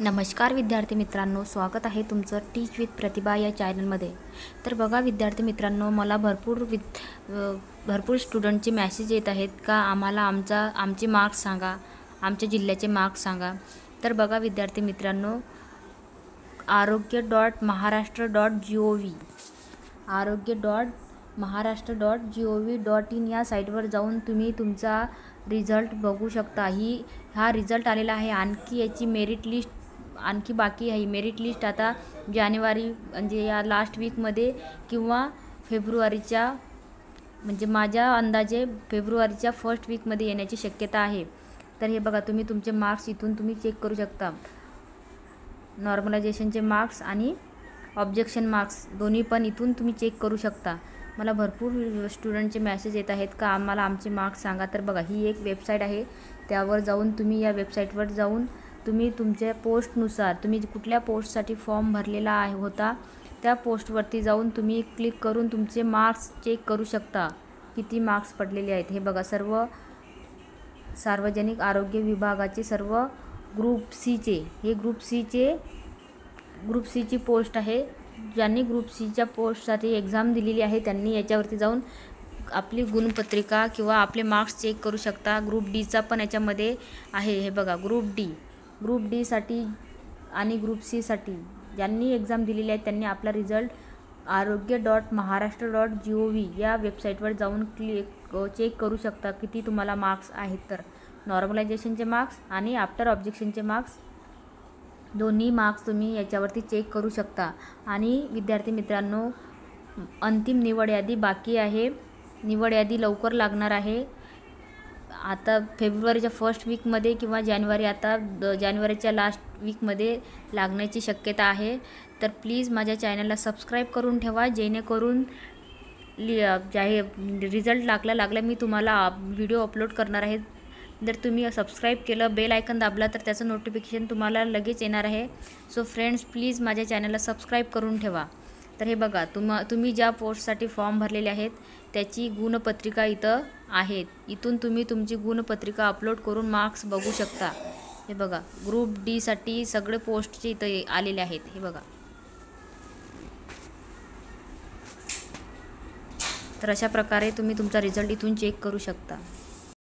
नमस्कार विद्यार्थी मित्रांनो, स्वागत आहे तुमचं टीच विथ प्रतिभा या चॅनलमध्ये। तर बघा विद्यार्थी मित्रांनो, मला भरपूर स्टुडंटचे मेसेज येत आहेत का आम्हाला आमचे मार्क्स सांगा, आमच्या जिल्ह्याचे मार्क्स सांगा। तर बघा विद्यार्थी मित्रांनो, आरोग्य.महाराष्ट्र.gov या साईटवर जाऊन तुम्ही तुमचा रिझल्ट बघू शकता। हा रिझल्ट आलेला आहे। आणखी याची मेरिट लिस्ट आणखी बाकी आहे। मेरिट लिस्ट आता जानेवारी म्हणजे या लास्ट वीकमध्ये किंवा फेब्रुवारीच्या म्हणजे माझ्या अंदाजे फेब्रुवारीच्या फर्स्ट वीकमध्ये येण्याची शक्यता आहे। तर हे बघा, तुम्ही तुमचे मार्क्स इथून तुम्ही चेक करू शकता। नॉर्मलायझेशनचे मार्क्स आणि ऑब्जेक्शन मार्क्स दोन्ही पण इथून तुम्ही चेक करू शकता। मला भरपूर स्टुडंटचे मेसेज येत आहेत का आम्हाला आमचे मार्क्स सांगा। तर बघा, ही एक वेबसाईट आहे, त्यावर जाऊन तुम्ही या वेबसाईटवर जाऊन तुम्ही तुमच्या पोस्टनुसार तुम्ही कुठल्या पोस्टसाठी फॉर्म भरलेला होता त्या पोस्टवरती जाऊन तुम्ही क्लिक करून तुमचे मार्क्स चेक करू शकता, किती मार्क्स पडलेले आहेत। हे बघा, सर्व सार्वजनिक आरोग्य विभागाचे सर्व ग्रुप सीचे हे ग्रुप सीची पोस्ट आहे। ज्यांनी ग्रुप सीच्या पोस्टसाठी एक्झाम दिलेली आहे त्यांनी याच्यावरती जाऊन आपली गुणपत्रिका किंवा आपले मार्क्स चेक करू शकता। ग्रुप डीचा पण याच्यामध्ये आहे। हे बघा, ग्रुप डी साठी आणि ग्रुप सी साठी ज्यांनी एक्झाम दिलेली आहे त्यांनी आपला रिझल्ट आरोग्य.महाराष्ट्र.gov या वेबसाईटवर जाऊन चेक करू शकता किती तुम्हाला मार्क्स आहेत। तर नॉर्मलायझेशनचे मार्क्स आणि आफ्टर ऑब्जेक्शनचे मार्क्स दोन्ही मार्क्स तुम्ही याच्यावरती चेक करू शकता। आणि विद्यार्थी मित्रांनो, अंतिम निवड यादी बाकी आहे। निवड यादी लवकर लागणार आहे। आता फेब्रुवारीच्या फर्स्ट वीकमध्ये किंवा जानेवारीच्या लास्ट वीकमध्ये लागण्याची शक्यता आहे। तर प्लीज माझ्या चॅनलला सबस्क्राईब करून ठेवा, जेणेकरून रिझल्ट लागला मी तुम्हाला व्हिडिओ अपलोड करणार आहे। जर तुम्ही सबस्क्राईब केलं, बेल आयकन दाबला तर त्याचं नोटिफिकेशन तुम्हाला लगेच येणार आहे। सो फ्रेंड्स, प्लीज माझ्या चॅनलला सबस्क्राईब करून ठेवा। तर हे बघा, तुम्ही ज्या पोस्टसाठी फॉर्म भरलेले आहेत त्याची गुणपत्रिका इथं आहेत। इथून तुम्ही तुमची गुणपत्रिका अपलोड करून मार्क्स बघू शकता। हे बघा, ग्रुप डी साठी सगळे पोस्टचे इथं आलेले आहेत। हे बघा, तर अशा प्रकारे तुम्ही तुमचा रिझल्ट इथून चेक करू शकता।